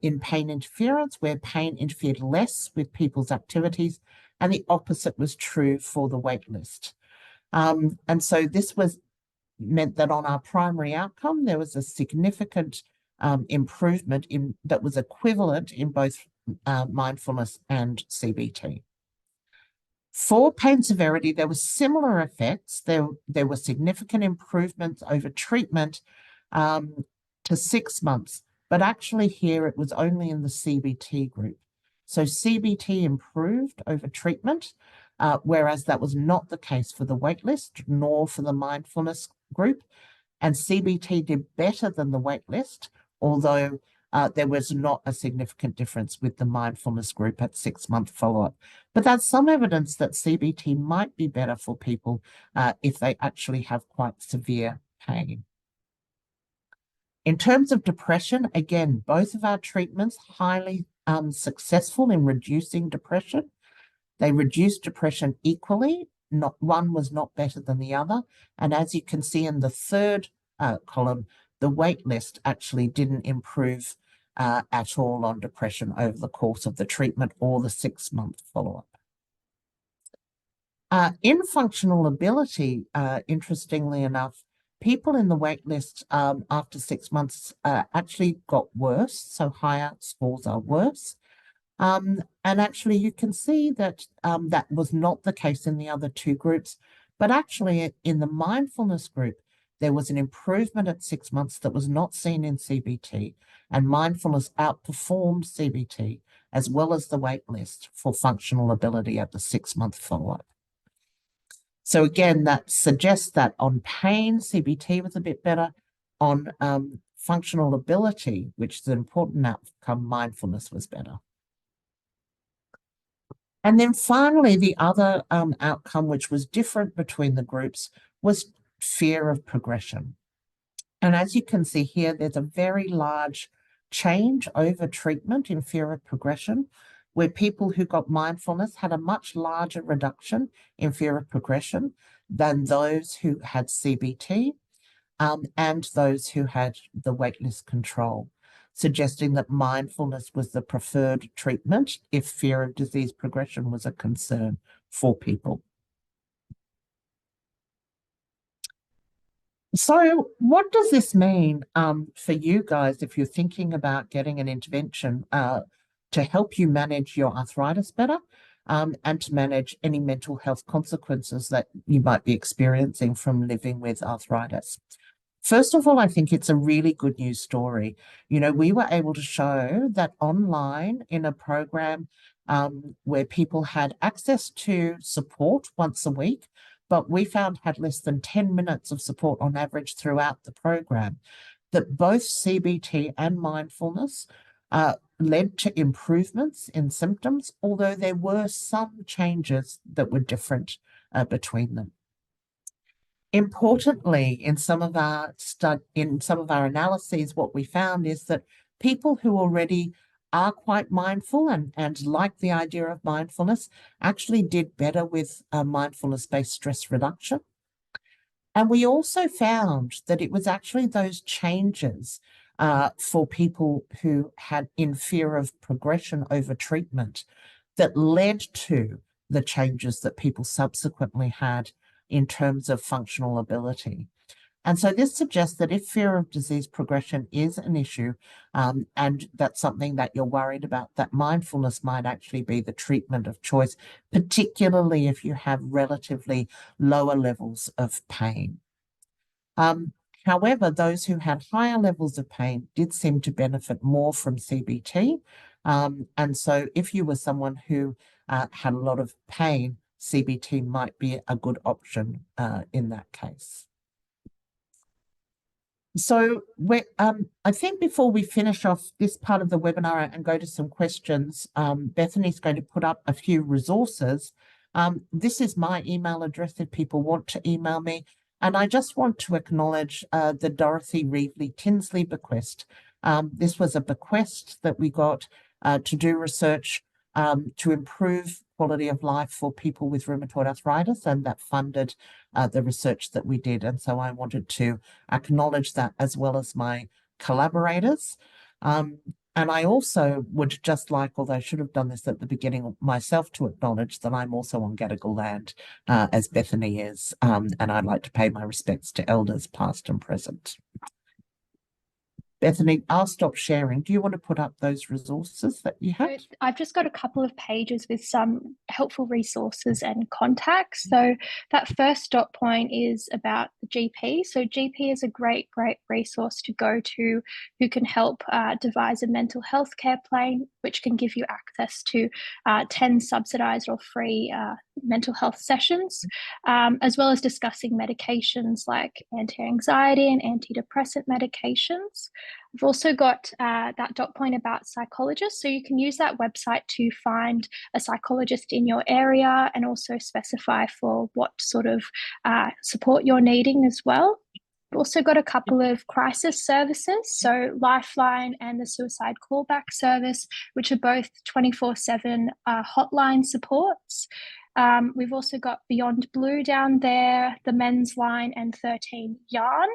in pain interference, where pain interfered less with people's activities, and the opposite was true for the wait list. And so this meant that on our primary outcome, there was a significant improvement that was equivalent in both mindfulness and CBT. For pain severity, there were similar effects. There were significant improvements over treatment to 6 months, but actually here it was only in the CBT group. So CBT improved over treatment, whereas that was not the case for the waitlist nor for the mindfulness group. And CBT did better than the waitlist, although there was not a significant difference with the mindfulness group at 6-month follow-up. But that's some evidence that CBT might be better for people if they actually have quite severe pain. In terms of depression, again, both of our treatments highly successful in reducing depression. They reduced depression equally. One was not better than the other. And as you can see in the 3rd column, the wait list actually didn't improve at all on depression over the course of the treatment or the 6-month follow-up. In functional ability, interestingly enough, people in the wait list after 6 months actually got worse, so higher scores are worse. And actually you can see that that was not the case in the other 2 groups, but actually in the mindfulness group, there was an improvement at 6 months that was not seen in CBT, and mindfulness outperformed CBT as well as the wait list for functional ability at the 6-month follow-up. So again, that suggests that on pain, CBT was a bit better. On functional ability, which is an important outcome, mindfulness was better. And then finally, the other outcome, which was different between the groups, was fear of progression. And as you can see here, there's a very large change over treatment in fear of progression, where people who got mindfulness had a much larger reduction in fear of progression than those who had CBT and those who had the waitlist control, suggesting that mindfulness was the preferred treatment if fear of disease progression was a concern for people. So what does this mean for you guys if you're thinking about getting an intervention to help you manage your arthritis better and to manage any mental health consequences that you might be experiencing from living with arthritis? First of all, I think it's a really good news story. You know, we were able to show that online in a program where people had access to support once a week, but we found had less than 10 minutes of support on average throughout the program, that both CBT and mindfulness led to improvements in symptoms, although there were some changes that were different between them. Importantly, in some of our analyses, what we found is that people who already are quite mindful and like the idea of mindfulness actually did better with mindfulness-based stress reduction. And we also found that it was actually those changes for people who had in fear of progression over treatment that led to the changes that people subsequently had in terms of functional ability. And so this suggests that if fear of disease progression is an issue, and that's something that you're worried about, that mindfulness might actually be the treatment of choice, particularly if you have relatively lower levels of pain. However, those who had higher levels of pain did seem to benefit more from CBT. And so if you were someone who had a lot of pain, CBT might be a good option in that case. So I think before we finish off this part of the webinar and go to some questions, Bethany's going to put up a few resources. This is my email address if people want to email me. And I just want to acknowledge the Dorothy Reevely Tinsley bequest. This was a bequest that we got to do research to improve quality of life for people with rheumatoid arthritis, and that funded the research that we did. And so I wanted to acknowledge that as well as my collaborators. And I also would just like, although I should have done this at the beginning myself, to acknowledge that I'm also on Gadigal land, as Bethany is, and I'd like to pay my respects to elders past and present. Bethany, I'll stop sharing. Do you want to put up those resources that you have? I've just got a couple of pages with some helpful resources and contacts. So that first dot point is about the GP. So GP is a great resource to go to who can help devise a mental health care plan, which can give you access to 10 subsidised or free mental health sessions, as well as discussing medications like anti-anxiety and antidepressant medications. I've also got that dot point about psychologists. So you can use that website to find a psychologist in your area and also specify for what sort of support you're needing as well. We've also got a couple of crisis services, so Lifeline and the Suicide Callback Service, which are both 24/7 hotline supports. We've also got Beyond Blue down there, the Men's Line, and 13 Yarn.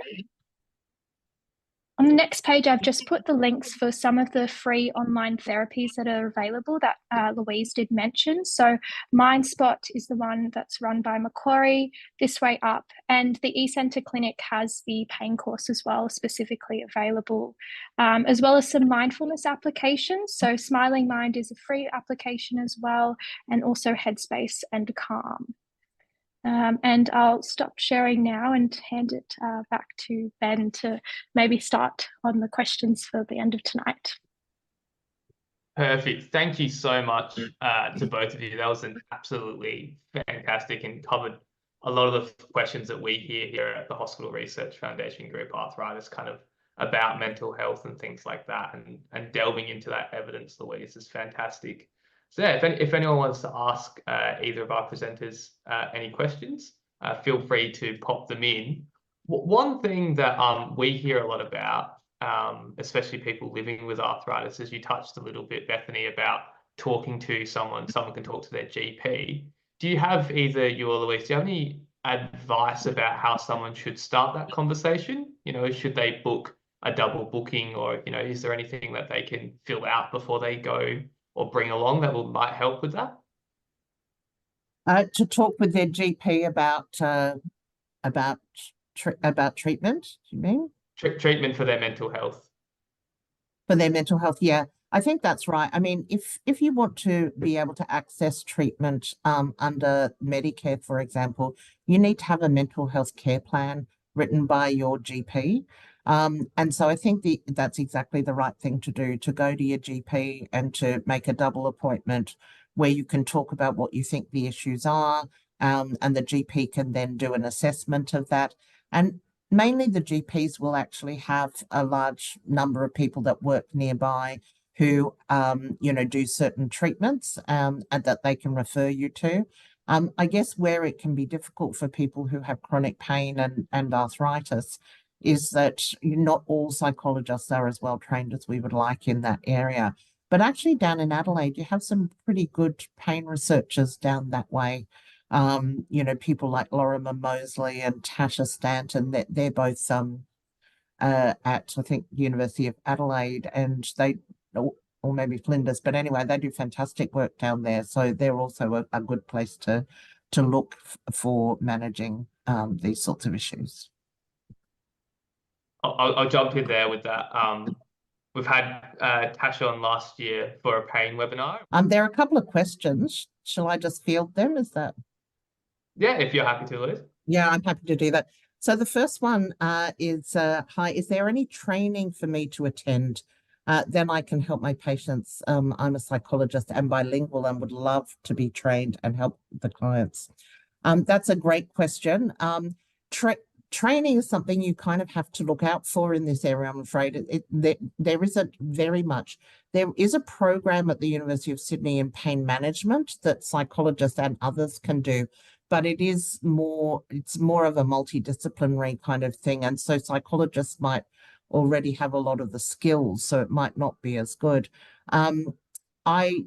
On the next page, I've just put the links for some of the free online therapies that are available that Louise did mention. So MindSpot is the one that's run by Macquarie, This Way Up, and the eCentre Clinic has the pain course as well, specifically available, as well as some mindfulness applications. So Smiling Mind is a free application as well, and also Headspace and Calm. And I'll stop sharing now and hand it back to Ben to maybe start on the questions for the end of tonight. Perfect. Thank you so much to both of you. That was an absolutely fantastic and covered a lot of the questions that we hear here at the Hospital Research Foundation Group Arthritis, kind of about mental health and things like that, and delving into that evidence, Louise, is fantastic. So yeah, if anyone wants to ask either of our presenters any questions, feel free to pop them in. One thing that we hear a lot about, especially people living with arthritis, as you touched a little bit, Bethany, about talking to someone can talk to their GP. Do you have, either you or Louise, do you have any advice about how someone should start that conversation? You know, should they book a double booking, or, you know, is there anything that they can fill out before they go or bring along that might help with that? To talk with their GP about treatment, do you mean? Treatment for their mental health. For their mental health, yeah. I think that's right. I mean, if you want to be able to access treatment under Medicare, for example, you need to have a mental health care plan written by your GP. And so I think that's exactly the right thing to do, to go to your GP and to make a double appointment where you can talk about what you think the issues are, and the GP can then do an assessment of that. And mainly the GPs will actually have a large number of people that work nearby who, do certain treatments, and that they can refer you to. I guess where it can be difficult for people who have chronic pain and arthritis is that not all psychologists are as well trained as we would like in that area. But actually down in Adelaide, you have some pretty good pain researchers down that way. People like Lorimer Mosley and Tasha Stanton, they're both at, I think, University of Adelaide, and or maybe Flinders, but anyway, they do fantastic work down there. So they're also a good place to look for managing these sorts of issues. I'll jump in there with that. We've had Tasha on last year for a pain webinar. There are a couple of questions. Shall I just field them? Is that? Yeah, if you're happy to, Louise. Yeah, I'm happy to do that. So the first one is, hi, is there any training for me to attend? Then I can help my patients. I'm a psychologist and bilingual and would love to be trained and help the clients. That's a great question. Training is something you kind of have to look out for in this area, I'm afraid. There is a program at the University of Sydney in pain management that psychologists and others can do, but it's more of a multidisciplinary kind of thing. And so psychologists might already have a lot of the skills, so it might not be as good. I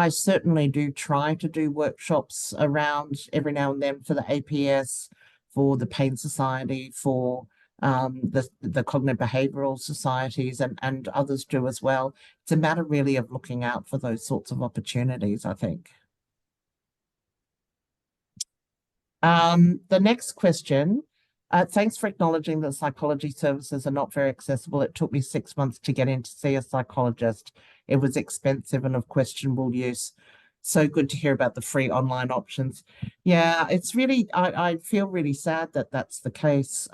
certainly do try to do workshops around every now and then for the APS, for the Pain Society, for the cognitive behavioral societies, and others do as well. It's a matter really of looking out for those sorts of opportunities, I think. The next question, thanks for acknowledging that psychology services are not very accessible. It took me 6 months to get in to see a psychologist. It was expensive and of questionable use. So good to hear about the free online options. Yeah, it's really, I feel really sad that that's the case.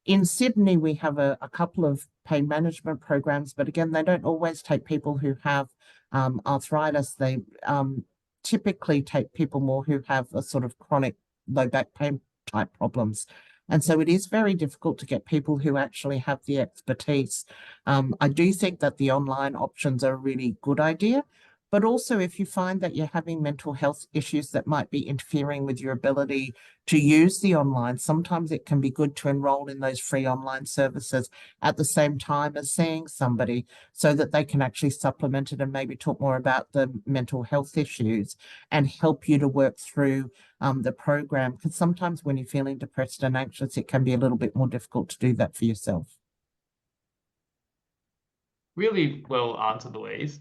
In Sydney, we have a couple of pain management programs, but again, they don't always take people who have arthritis. They typically take people more who have a sort of chronic low back pain type problems. And so it is very difficult to get people who actually have the expertise. I do think that the online options are a really good idea. But also, if you find that you're having mental health issues that might be interfering with your ability to use the online, sometimes it can be good to enroll in those free online services at the same time as seeing somebody, so that they can actually supplement it and maybe talk more about the mental health issues and help you to work through the program. Because sometimes when you're feeling depressed and anxious, it can be a little bit more difficult to do that for yourself. Really well answered, Louise.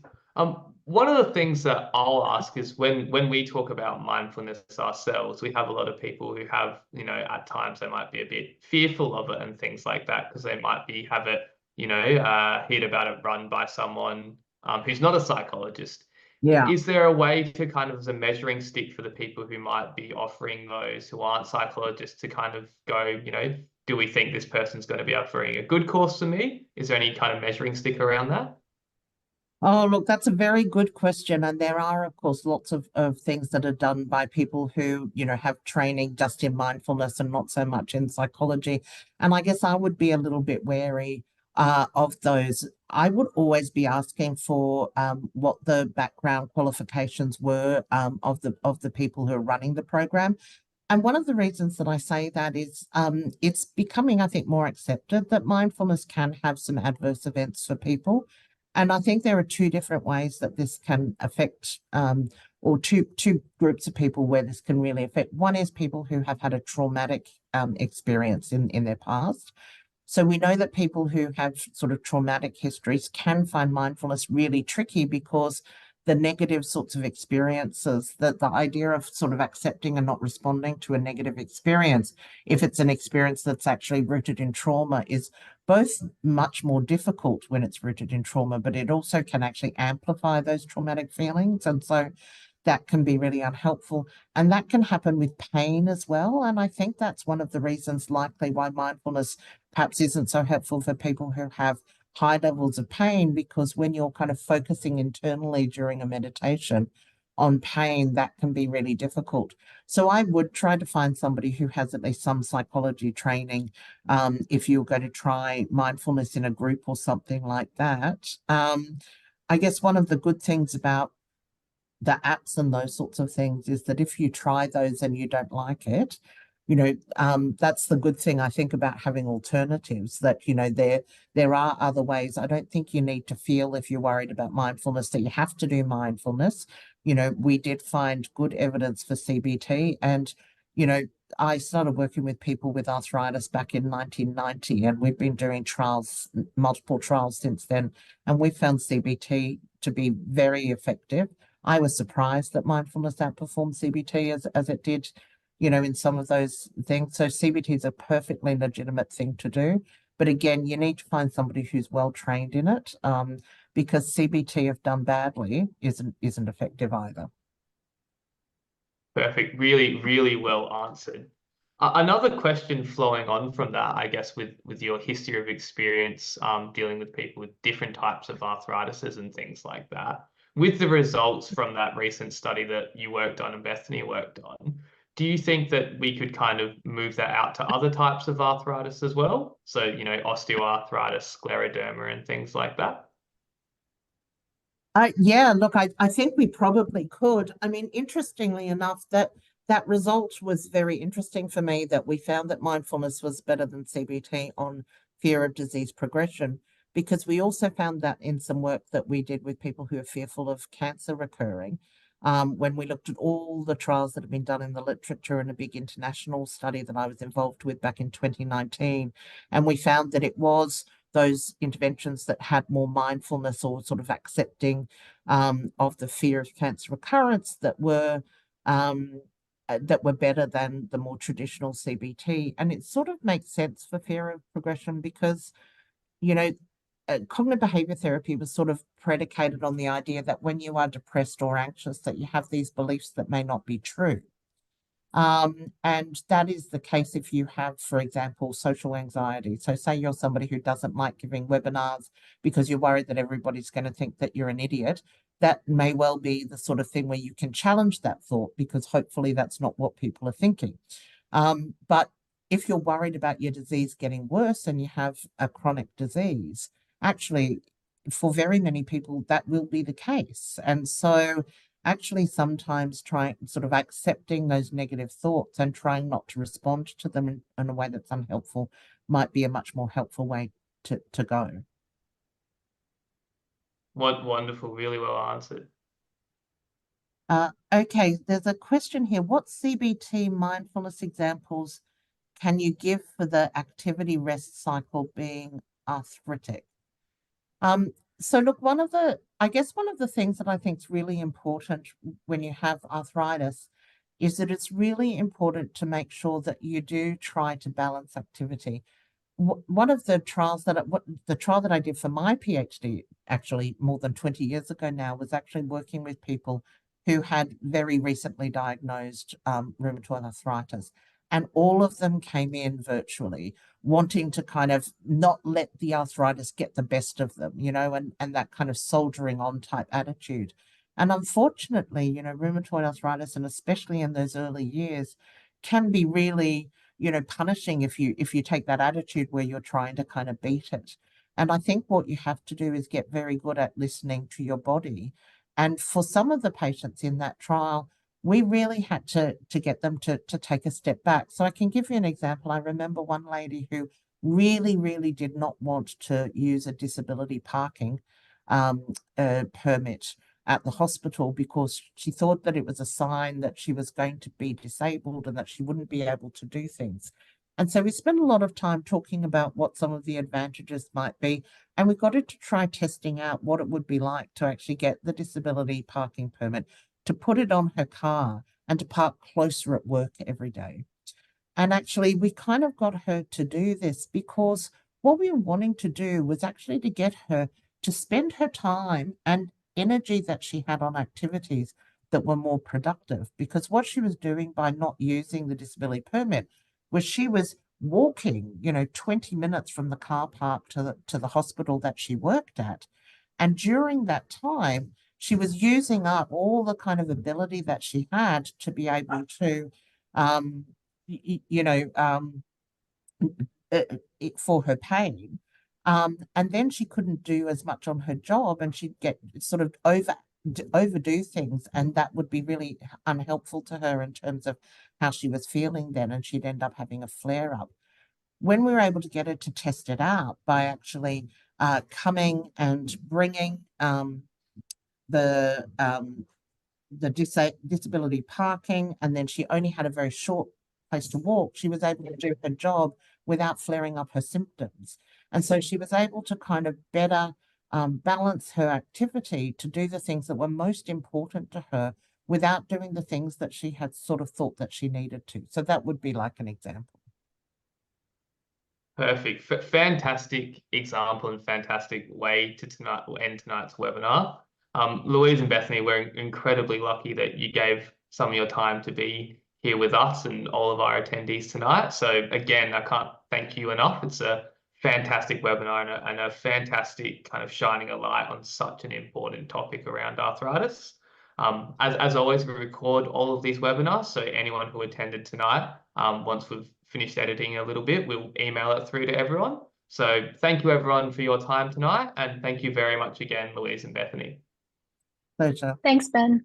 One of the things that I'll ask is when we talk about mindfulness ourselves, we have a lot of people who have, at times they might be a bit fearful of it and things like that, because they might have it, heard about it run by someone who's not a psychologist. Yeah. Is there a way to kind of, as a measuring stick for the people who might be offering those who aren't psychologists, to kind of go, do we think this person's going to be offering a good course to me? Is there any kind of measuring stick around that? Oh, look, that's a very good question. And there are, of course, lots of things that are done by people who, have training just in mindfulness and not so much in psychology. And I guess I would be a little bit wary of those. I would always be asking for what the background qualifications were of the people who are running the program. And one of the reasons that I say that is it's becoming, I think, more accepted that mindfulness can have some adverse events for people. And I think there are two different ways that this can affect, or two groups of people where this can really affect. One is people who have had a traumatic experience in their past. So we know that people who have sort of traumatic histories can find mindfulness really tricky, because the negative sorts of experiences, that the idea of sort of accepting and not responding to a negative experience, if it's an experience that's actually rooted in trauma, is both much more difficult when it's rooted in trauma, but it also can actually amplify those traumatic feelings. And so that can be really unhelpful. And that can happen with pain as well. And I think that's one of the reasons likely why mindfulness perhaps isn't so helpful for people who have high levels of pain, because when you're kind of focusing internally during a meditation on pain, that can be really difficult. So I would try to find somebody who has at least some psychology training, if you're going to try mindfulness in a group or something like that. I guess one of the good things about the apps and those sorts of things is that if you try those and you don't like it, that's the good thing I think about having alternatives, that there are other ways. I don't think you need to feel, if you're worried about mindfulness, that you have to do mindfulness. We did find good evidence for CBT, and I started working with people with arthritis back in 1990, and we've been doing trials, multiple trials since then, and we found CBT to be very effective. I was surprised that mindfulness outperformed CBT as it did, in some of those things. So CBT is a perfectly legitimate thing to do. But again, you need to find somebody who's well trained in it, because CBT, if done badly, isn't effective either. Perfect. Really, really well answered. Another question flowing on from that, I guess, with your history of experience dealing with people with different types of arthritises and things like that, with the results from that recent study that you worked on and Bethany worked on, do you think that we could kind of move that out to other types of arthritis as well? So, osteoarthritis, scleroderma, and things like that? Yeah, look, I think we probably could. I mean, interestingly enough, that result was very interesting for me, that we found that mindfulness was better than CBT on fear of disease progression, because we also found that in some work that we did with people who are fearful of cancer recurring. When we looked at all the trials that have been done in the literature in a big international study that I was involved with back in 2019, and we found that it was those interventions that had more mindfulness or sort of accepting of the fear of cancer recurrence that were better than the more traditional CBT. And it sort of makes sense for fear of progression, because cognitive behavior therapy was sort of predicated on the idea that when you are depressed or anxious, that you have these beliefs that may not be true. And that is the case if you have, for example, social anxiety. So say you're somebody who doesn't like giving webinars because you're worried that everybody's going to think that you're an idiot. That may well be the sort of thing where you can challenge that thought, because hopefully that's not what people are thinking. But if you're worried about your disease getting worse and you have a chronic disease, actually, for very many people, that will be the case. And so actually sometimes trying, sort of accepting those negative thoughts and trying not to respond to them in a way that's unhelpful might be a much more helpful way to go. What wonderful, really well answered. Okay, there's a question here. What CBT mindfulness examples can you give for the activity rest cycle being arthritic? So look, I guess one of the things that I think is really important when you have arthritis is that it's really important to make sure that you do try to balance activity. One of the trials the trial that I did for my PhD, actually more than 20 years ago now, was actually working with people who had very recently diagnosed rheumatoid arthritis. And all of them came in virtually wanting to kind of not let the arthritis get the best of them, and that kind of soldiering on type attitude. And unfortunately, rheumatoid arthritis, and especially in those early years, can be really, punishing if you take that attitude where you're trying to kind of beat it. And I think what you have to do is get very good at listening to your body. And for some of the patients in that trial, we really had to get them to take a step back. So I can give you an example. I remember one lady who really, really did not want to use a disability parking permit at the hospital, because she thought that it was a sign that she was going to be disabled and that she wouldn't be able to do things. And so we spent a lot of time talking about what some of the advantages might be. And we got her to try testing out what it would be like to actually get the disability parking permit, to put it on her car and to park closer at work every day. And actually, we kind of got her to do this because what we were wanting to do was actually to get her to spend her time and energy that she had on activities that were more productive. Because what she was doing by not using the disability permit was she was walking, 20 minutes from the car park to the hospital that she worked at. And during that time, she was using up all the kind of ability that she had to be able to, for her pain. And then she couldn't do as much on her job, and she'd get sort of overdo things, and that would be really unhelpful to her in terms of how she was feeling then, and she'd end up having a flare up. When we were able to get her to test it out by actually coming and bringing the disability parking, and then she only had a very short place to walk, she was able to do her job without flaring up her symptoms. And so she was able to kind of better balance her activity to do the things that were most important to her without doing the things that she had sort of thought that she needed to. So that would be like an example. Perfect. Fantastic example and fantastic way to end tonight's webinar. Louise and Bethany, we're incredibly lucky that you gave some of your time to be here with us and all of our attendees tonight. So again, I can't thank you enough. It's a fantastic webinar and a fantastic kind of shining a light on such an important topic around arthritis. As always, we record all of these webinars, so anyone who attended tonight, once we've finished editing a little bit, we'll email it through to everyone. So thank you everyone for your time tonight, and thank you very much again, Louise and Bethany. Pleasure. Thanks, Ben.